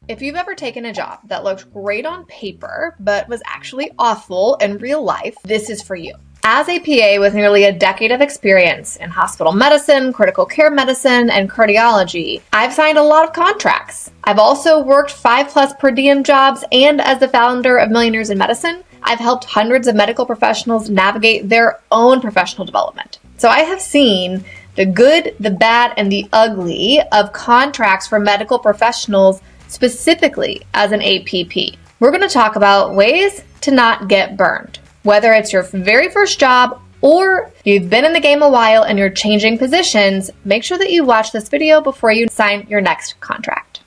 If you've ever taken a job that looked great on paper, but was actually awful in real life, this is for you. As a PA with nearly a decade of experience in hospital medicine, critical care medicine, and cardiology, I've signed a lot of contracts. I've also worked 5+ per diem jobs, and as the founder of Millionaires in Medicine, I've helped hundreds of medical professionals navigate their own professional development. So I have seen the good, the bad, and the ugly of contracts for medical professionals, specifically as an APP. We're going to talk about ways to not get burned. Whether it's your very first job or you've been in the game a while and you're changing positions, make sure that you watch this video before you sign your next contract.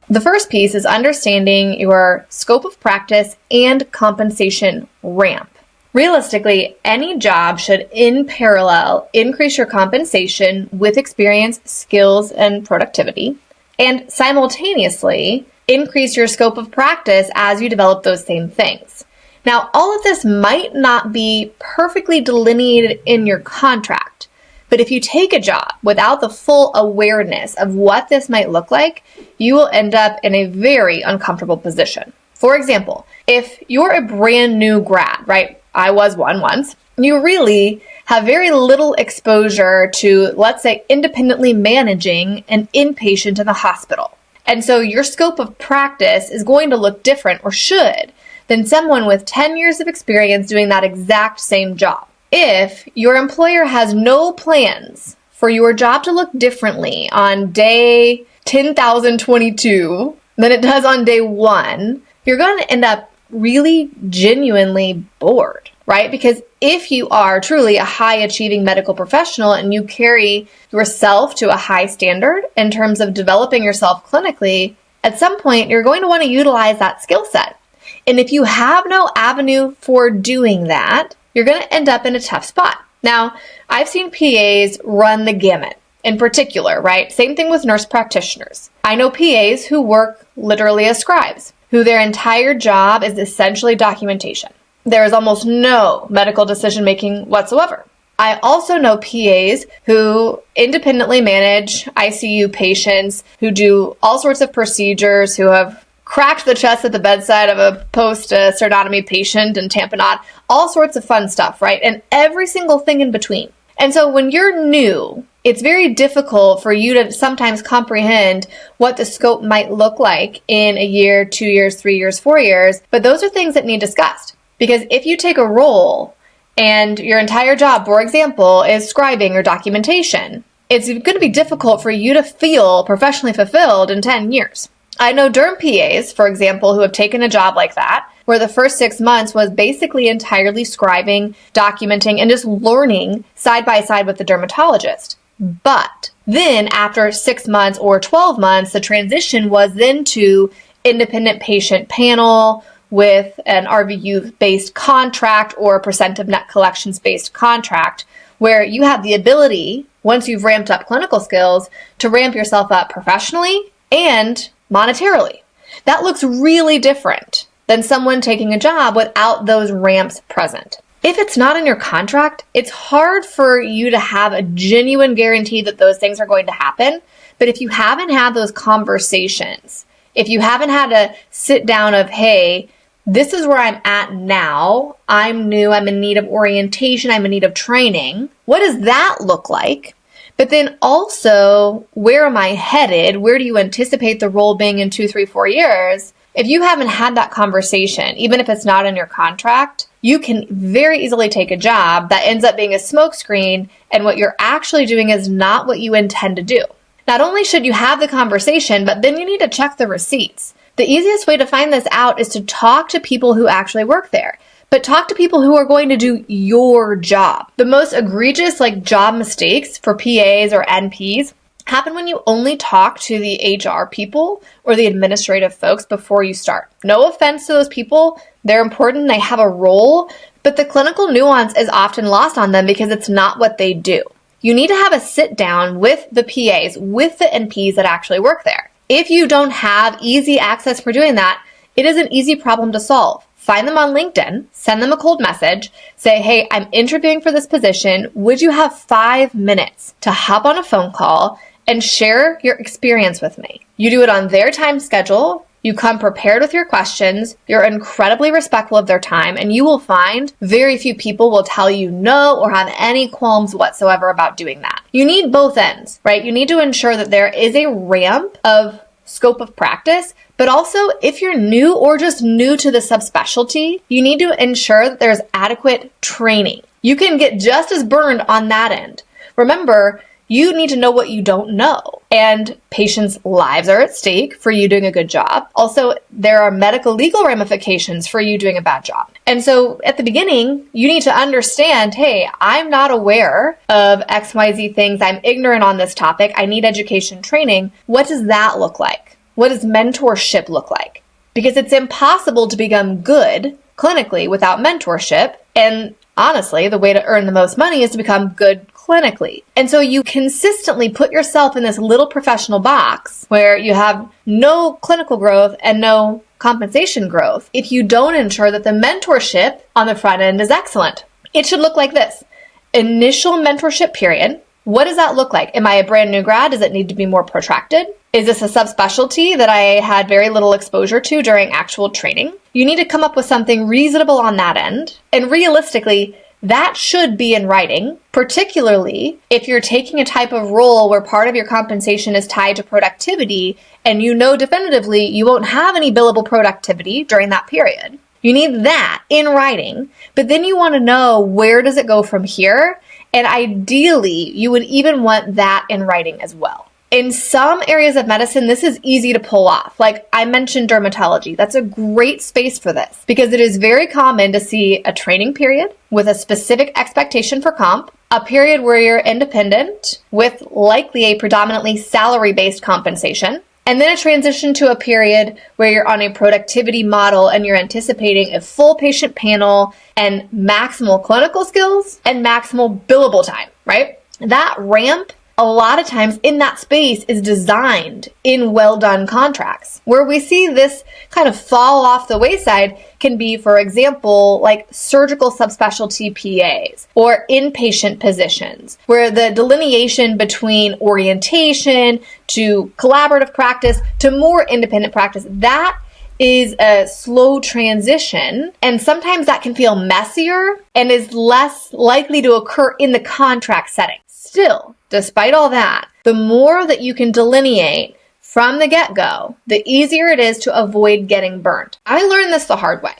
The first piece is understanding your scope of practice and compensation ramp. Realistically, any job should in parallel increase your compensation with experience, skills, and productivity, and simultaneously increase your scope of practice as you develop those same things. Now, all of this might not be perfectly delineated in your contract, but if you take a job without the full awareness of what this might look like, you will end up in a very uncomfortable position. For example, if you're a brand new grad, right? I was one once. You really have very little exposure to, let's say, independently managing an inpatient in the hospital. And so your scope of practice is going to look different, or should, than someone with 10 years of experience doing that exact same job. If your employer has no plans for your job to look differently on day 10,022 than it does on day 1, you're going to end up really genuinely bored, right? Because if you are truly a high achieving medical professional and you carry yourself to a high standard in terms of developing yourself clinically, at some point you're going to want to utilize that skill set. And if you have no avenue for doing that, you're going to end up in a tough spot. Now, I've seen PAs run the gamut. In particular, right? Same thing with nurse practitioners. I know PAs who work literally as scribes, who their entire job is essentially documentation. There is almost no medical decision making whatsoever. I also know PAs who independently manage ICU patients, who do all sorts of procedures, who have cracked the chest at the bedside of a post-sternotomy patient and tamponade, all sorts of fun stuff, right? And every single thing in between. And so when you're new, it's very difficult for you to sometimes comprehend what the scope might look like in a year, 2 years, 3 years, 4 years. But those are things that need discussed. Because if you take a role and your entire job, for example, is scribing or documentation, it's going to be difficult for you to feel professionally fulfilled in 10 years. I know derm PAs, for example, who have taken a job like that, where the first 6 months was basically entirely scribing, documenting, and just learning side by side with the dermatologist. But then after 6 months or 12 months, the transition was then to independent patient panel with an RVU-based contract or a percent of net collections-based contract, where you have the ability, once you've ramped up clinical skills, to ramp yourself up professionally and monetarily. That looks really different than someone taking a job without those ramps present. If it's not in your contract, it's hard for you to have a genuine guarantee that those things are going to happen. But if you haven't had those conversations, if you haven't had a sit down of, hey, this is where I'm at now, I'm new, I'm in need of orientation, I'm in need of training, what does that look like? But then also, where am I headed? Where do you anticipate the role being in 2, 3, 4 years? If you haven't had that conversation, even if it's not in your contract, you can very easily take a job that ends up being a smokescreen, and what you're actually doing is not what you intend to do. Not only should you have the conversation, but then you need to check the receipts. The easiest way to find this out is to talk to people who actually work there. But talk to people who are going to do your job. The most egregious job mistakes for PAs or NPs happen when you only talk to the HR people or the administrative folks before you start. No offense to those people. They're important. They have a role. But the clinical nuance is often lost on them because it's not what they do. You need to have a sit down with the PAs, with the NPs that actually work there. If you don't have easy access for doing that, it is an easy problem to solve. Find them on LinkedIn, send them a cold message, say, hey, I'm interviewing for this position. Would you have 5 minutes to hop on a phone call and share your experience with me. You do it on their time schedule. You come prepared with your questions. You're incredibly respectful of their time, and you will find very few people will tell you no or have any qualms whatsoever about doing that. You need both ends, right? You need to ensure that there is a ramp of scope of practice, but also if you're new or just new to the subspecialty, you need to ensure that there's adequate training. You can get just as burned on that end. Remember, you need to know what you don't know, and patients' lives are at stake for you doing a good job. Also, there are medical legal ramifications for you doing a bad job. And so at the beginning, you need to understand, hey, I'm not aware of XYZ things. I'm ignorant on this topic. I need education training. What does that look like? What does mentorship look like? Because it's impossible to become good clinically without mentorship. And honestly, the way to earn the most money is to become good clinically. And so you consistently put yourself in this little professional box where you have no clinical growth and no compensation growth if you don't ensure that the mentorship on the front end is excellent. It should look like this. Initial mentorship period. What does that look like? Am I a brand new grad? Does it need to be more protracted? Is this a subspecialty that I had very little exposure to during actual training? You need to come up with something reasonable on that end. And realistically, that should be in writing, particularly if you're taking a type of role where part of your compensation is tied to productivity and you know definitively you won't have any billable productivity during that period. You need that in writing, but then you want to know where does it go from here? And ideally, you would even want that in writing as well. In some areas of medicine, this is easy to pull off. Like I mentioned dermatology. That's a great space for this because it is very common to see a training period with a specific expectation for comp, a period where you're independent with likely a predominantly salary-based compensation, and then a transition to a period where you're on a productivity model and you're anticipating a full patient panel and maximal clinical skills and maximal billable time, right? That ramp a lot of times in that space is designed in well-done contracts. Where we see this kind of fall off the wayside can be, for example, like surgical subspecialty PAs or inpatient positions, where the delineation between orientation to collaborative practice to more independent practice, that is a slow transition, and sometimes that can feel messier and is less likely to occur in the contract setting. Still, despite all that, the more that you can delineate from the get-go, the easier it is to avoid getting burned. I learned this the hard way,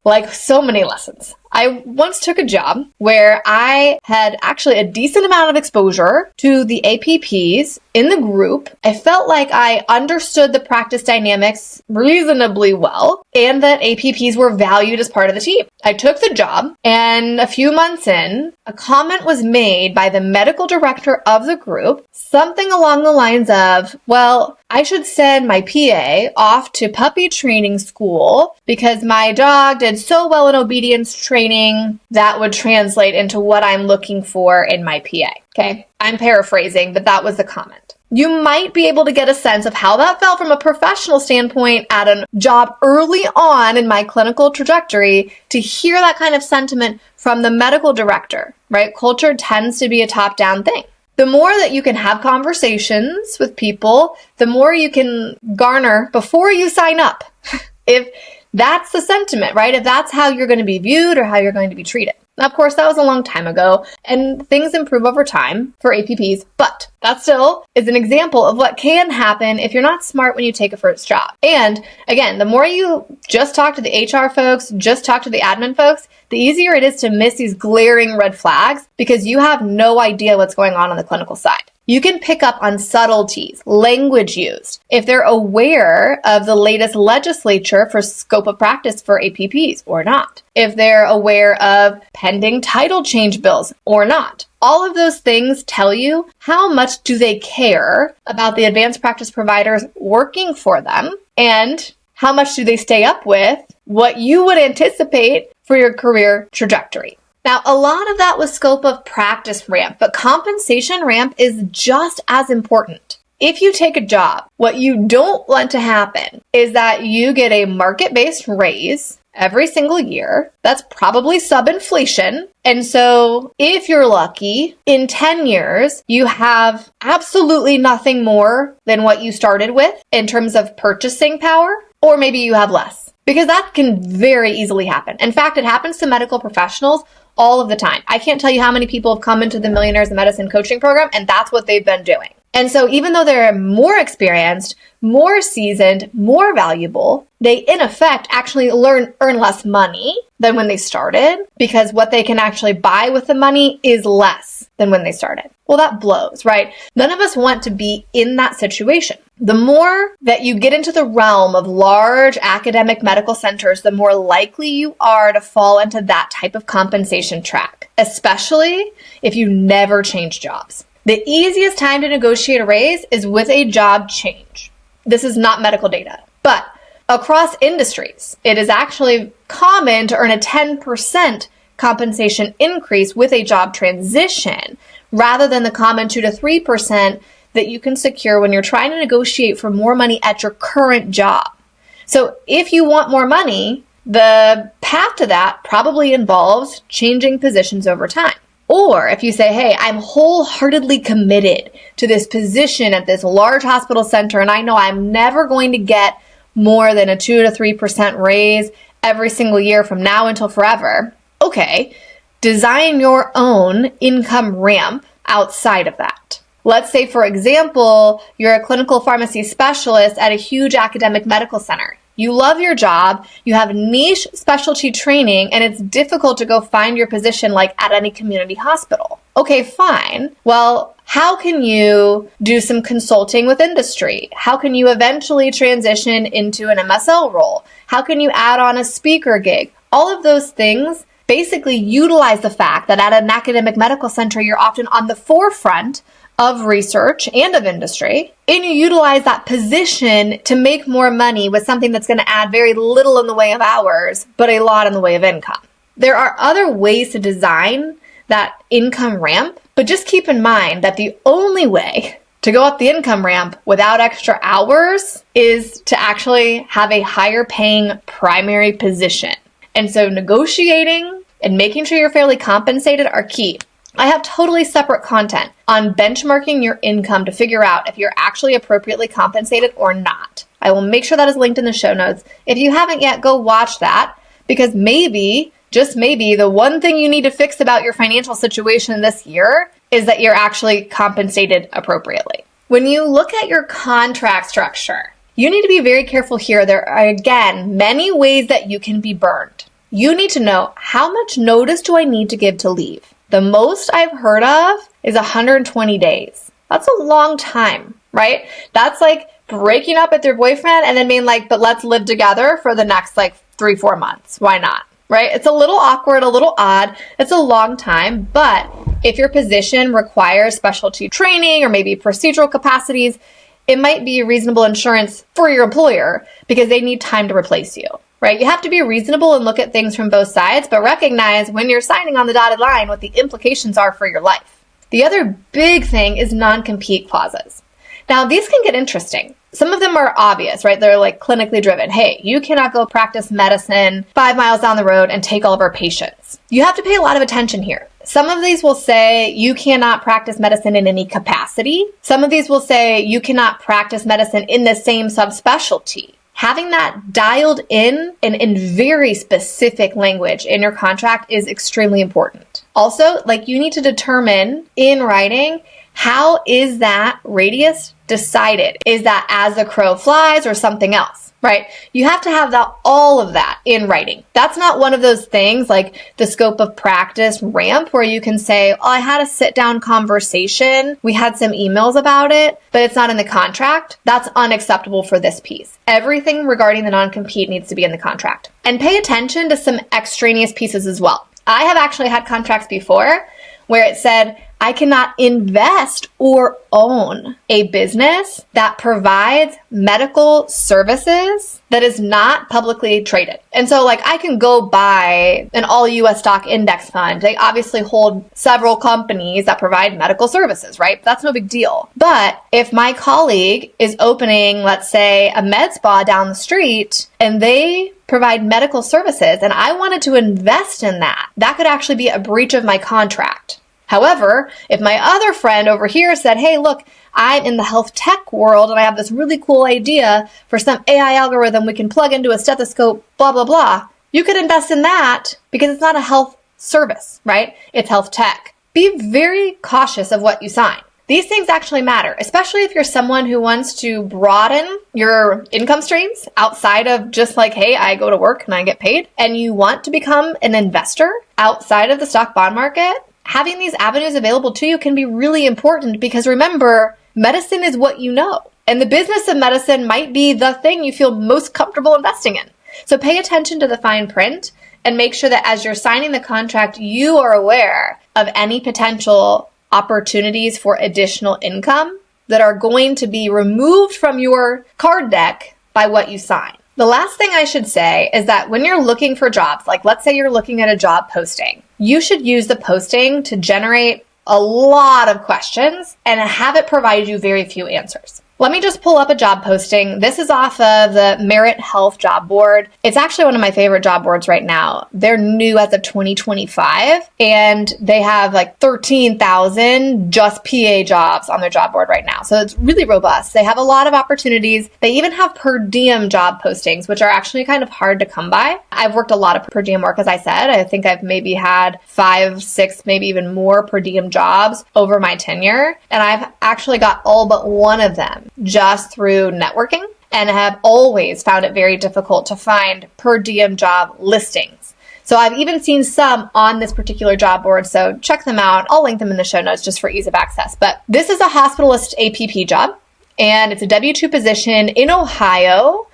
like so many lessons. I once took a job where I had actually a decent amount of exposure to the APPs in the group. I felt like I understood the practice dynamics reasonably well and that APPs were valued as part of the team. I took the job, and a few months in, a comment was made by the medical director of the group, something along the lines of, well, I should send my PA off to puppy training school because my dog did so well in obedience training that would translate into what I'm looking for in my PA. Okay, I'm paraphrasing, but that was the comment. You might be able to get a sense of how that felt from a professional standpoint at a job early on in my clinical trajectory to hear that kind of sentiment from the medical director, right? Culture tends to be a top-down thing. The more that you can have conversations with people, the more you can garner before you sign up. If that's the sentiment, right? If that's how you're going to be viewed or how you're going to be treated. Now, of course, that was a long time ago, and things improve over time for APPs, but that still is an example of what can happen if you're not smart when you take a first job. And again, the more you just talk to the HR folks, just talk to the admin folks, the easier it is to miss these glaring red flags because you have no idea what's going on the clinical side. You can pick up on subtleties, language used, if they're aware of the latest legislature for scope of practice for APPs or not, if they're aware of pending title change bills or not. All of those things tell you how much do they care about the advanced practice providers working for them and how much do they stay up with what you would anticipate for your career trajectory. Now, a lot of that was scope of practice ramp, but compensation ramp is just as important. If you take a job, what you don't want to happen is that you get a market-based raise every single year. That's probably sub-inflation. And so if you're lucky, in 10 years, you have absolutely nothing more than what you started with in terms of purchasing power, or maybe you have less, because that can very easily happen. In fact, it happens to medical professionals all of the time. I can't tell you how many people have come into the Millionaires in Medicine coaching program, and that's what they've been doing. And so even though they're more experienced, more seasoned, more valuable, they in effect actually earn less money than when they started, because what they can actually buy with the money is less than when they started. Well, that blows, right? None of us want to be in that situation. The more that you get into the realm of large academic medical centers, the more likely you are to fall into that type of compensation track, especially if you never change jobs. The easiest time to negotiate a raise is with a job change. This is not medical data, but across industries, it is actually common to earn a 10% compensation increase with a job transition, rather than the common 2 to 3% that you can secure when you're trying to negotiate for more money at your current job. So if you want more money, the path to that probably involves changing positions over time. Or if you say, hey, I'm wholeheartedly committed to this position at this large hospital center, and I know I'm never going to get more than a 2 to 3% raise every single year from now until forever. Okay, design your own income ramp outside of that. Let's say, for example, you're a clinical pharmacy specialist at a huge academic medical center. You love your job, you have niche specialty training, and it's difficult to go find your position like at any community hospital. Okay, fine. Well, how can you do some consulting with industry? How can you eventually transition into an MSL role? How can you add on a speaker gig? All of those things basically utilize the fact that at an academic medical center, you're often on the forefront of research and of industry, and you utilize that position to make more money with something that's going to add very little in the way of hours, but a lot in the way of income. There are other ways to design that income ramp, but just keep in mind that the only way to go up the income ramp without extra hours is to actually have a higher paying primary position. And so negotiating and making sure you're fairly compensated are key. I have totally separate content on benchmarking your income to figure out if you're actually appropriately compensated or not. I will make sure that is linked in the show notes. If you haven't yet, go watch that, because maybe, just maybe, the one thing you need to fix about your financial situation this year is that you're actually compensated appropriately. When you look at your contract structure, you need to be very careful here. There are, again, many ways that you can be burned. You need to know, how much notice do I need to give to leave? The most I've heard of is 120 days. That's a long time, right? That's like breaking up with your boyfriend and then being like, but let's live together for the next 3-4 months. Why not? Right? It's a little awkward, a little odd. It's a long time, but if your position requires specialty training or maybe procedural capacities, it might be reasonable insurance for your employer because they need time to replace you. Right? You have to be reasonable and look at things from both sides, but recognize when you're signing on the dotted line what the implications are for your life. The other big thing is non-compete clauses. Now, these can get interesting. Some of them are obvious, right? They're clinically driven. Hey, you cannot go practice medicine 5 miles down the road and take all of our patients. You have to pay a lot of attention here. Some of these will say you cannot practice medicine in any capacity. Some of these will say you cannot practice medicine in the same subspecialty. Having that dialed in and in very specific language in your contract is extremely important. Also, you need to determine in writing, how is that radius decided? Is that as the crow flies or something else, right? You have to have all of that in writing. That's not one of those things like the scope of practice ramp where you can say, oh, I had a sit down conversation. We had some emails about it, but it's not in the contract. That's unacceptable for this piece. Everything regarding the non-compete needs to be in the contract. And pay attention to some extraneous pieces as well. I have actually had contracts before where it said, I cannot invest or own a business that provides medical services that is not publicly traded. And so like I can go buy an all US stock index fund. They obviously hold several companies that provide medical services, right? That's no big deal. But if my colleague is opening, let's say, a med spa down the street and they provide medical services and I wanted to invest in that, that could actually be a breach of my contract. However, if my other friend over here said, hey, look, I'm in the health tech world and I have this really cool idea for some AI algorithm we can plug into a stethoscope, blah, blah, blah. You could invest in that because it's not a health service, right? It's health tech. Be very cautious of what you sign. These things actually matter, especially if you're someone who wants to broaden your income streams outside of just like, hey, I go to work and I get paid, and you want to become an investor outside of the stock bond market. Having these avenues available to you can be really important because remember, medicine is what you know. And the business of medicine might be the thing you feel most comfortable investing in. So pay attention to the fine print and make sure that as you're signing the contract, you are aware of any potential opportunities for additional income that are going to be removed from your card deck by what you sign. The last thing I should say is that when you're looking for jobs, like let's say you're looking at a job posting, you should use the posting to generate a lot of questions and have it provide you very few answers. Let me just pull up a job posting. This is off of the Merit Health job board. It's actually one of my favorite job boards right now. They're new as of 2025, and they have like 13,000 just PA jobs on their job board right now. So it's really robust. They have a lot of opportunities. They even have per diem job postings, which are actually kind of hard to come by. I've worked a lot of per diem work, as I said. I think I've maybe had 5, 6, maybe even more per diem jobs over my tenure. And I've actually got all but one of them just through networking, and have always found it very difficult to find per diem job listings. So I've even seen some on this particular job board, so check them out. I'll link them in the show notes just for ease of access. But this is a hospitalist APP job, and it's a W-2 position in Ohio.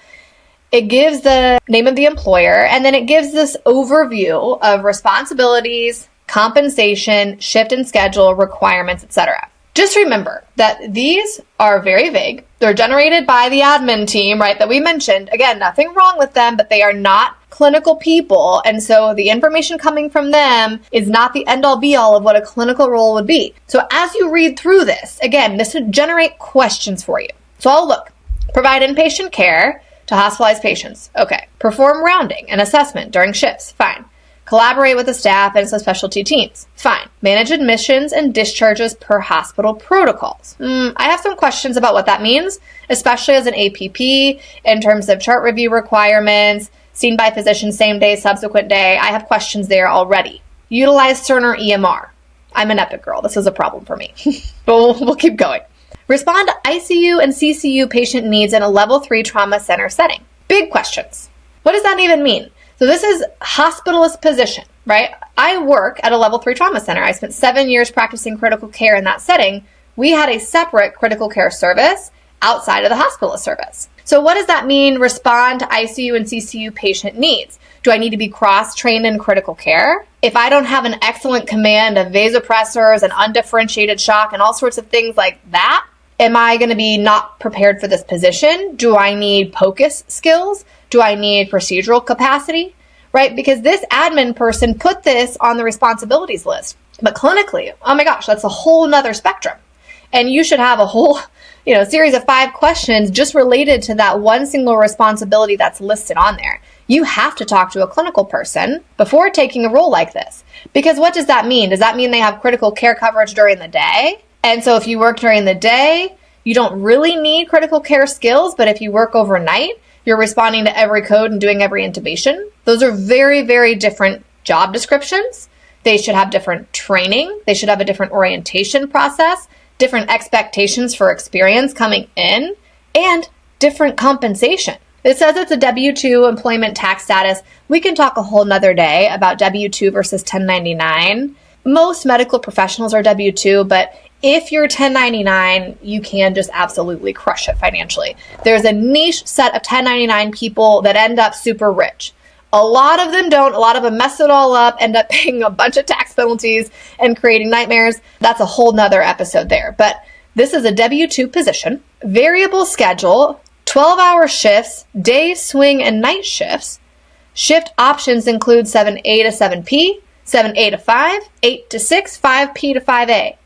It gives the name of the employer, and then it gives this overview of responsibilities, compensation, shift and schedule, requirements, etc. Just remember that these are very vague. They're generated by the admin team, right, that we mentioned. Again, nothing wrong with them, but they are not clinical people. And so the information coming from them is not the end-all be-all of what a clinical role would be. So as you read through this, again, this would generate questions for you. So I'll look. Provide inpatient care to hospitalized patients. Okay. Perform rounding and assessment during shifts. Fine. Collaborate with the staff and some specialty teams. Fine. Manage admissions and discharges per hospital protocols. I have some questions about what that means, especially as an APP in terms of chart review requirements, seen by physician same day, subsequent day. I have questions there already. Utilize Cerner EMR. I'm an Epic girl. This is a problem for me, but we'll keep going. Respond to ICU and CCU patient needs in a level 3 trauma center setting. Big questions. What does that even mean? So this is hospitalist position, right? I work at a level 3 trauma center. I spent 7 years practicing critical care in that setting. We had a separate critical care service outside of the hospitalist service. So what does that mean? Respond to ICU and CCU patient needs. Do I need to be cross-trained in critical care? If I don't have an excellent command of vasopressors and undifferentiated shock and all sorts of things like that, am I going to be not prepared for this position? Do I need POCUS skills? Do I need procedural capacity? Right? Because this admin person put this on the responsibilities list. But clinically, oh my gosh, that's a whole nother spectrum. And you should have a whole, series of 5 questions just related to that one single responsibility that's listed on there. You have to talk to a clinical person before taking a role like this. Because what does that mean? Does that mean they have critical care coverage during the day? And so if you work during the day, you don't really need critical care skills, but if you work overnight, you're responding to every code and doing every intubation. Those are very, very different job descriptions. They should have different training. They should have a different orientation process, different expectations for experience coming in, and different compensation. It says it's a W-2 employment tax status. We can talk a whole nother day about W-2 versus 1099. Most medical professionals are W-2, but if you're 1099, you can just absolutely crush it financially. There's a niche set of 1099 people that end up super rich. A lot of them don't. A lot of them mess it all up, end up paying a bunch of tax penalties and creating nightmares. That's a whole nother episode there. But this is a W-2 position, variable schedule, 12-hour shifts, day, swing, and night shifts. Shift options include 7A to 7P, 7A to 5, 8 to 6, 5P to 5A.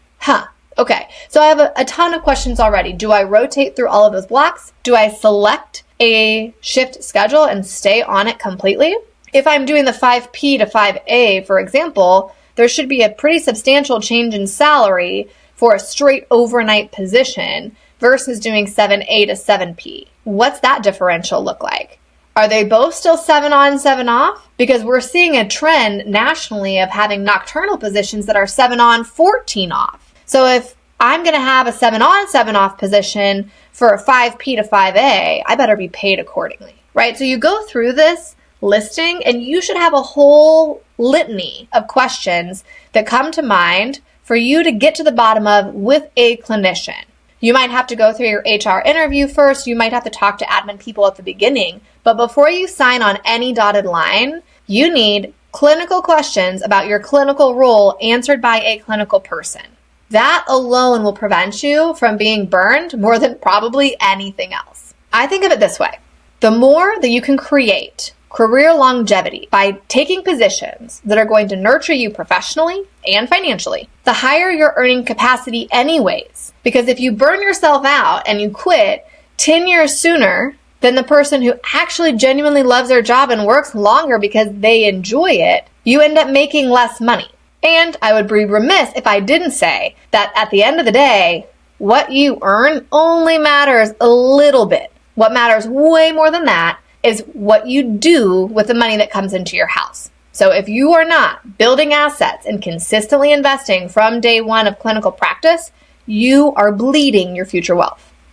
Okay, so I have a ton of questions already. Do I rotate through all of those blocks? Do I select a shift schedule and stay on it completely? If I'm doing the 5P to 5A, for example, there should be a pretty substantial change in salary for a straight overnight position versus doing 7A to 7P. What's that differential look like? Are they both still 7 on, 7 off? Because we're seeing a trend nationally of having nocturnal positions that are 7 on, 14 off. So if I'm going to have a 7 on, 7 off position for a 5P to 5A, I better be paid accordingly, right? So you go through this listing and you should have a whole litany of questions that come to mind for you to get to the bottom of with a clinician. You might have to go through your HR interview first. You might have to talk to admin people at the beginning. But before you sign on any dotted line, you need clinical questions about your clinical role answered by a clinical person. That alone will prevent you from being burned more than probably anything else. I think of it this way. The more that you can create career longevity by taking positions that are going to nurture you professionally and financially, the higher your earning capacity anyways. Because if you burn yourself out and you quit 10 years sooner than the person who actually genuinely loves their job and works longer because they enjoy it, you end up making less money. And I would be remiss if I didn't say that at the end of the day, what you earn only matters a little bit. What matters way more than that is what you do with the money that comes into your house. So if you are not building assets and consistently investing from day one of clinical practice, you are bleeding your future wealth.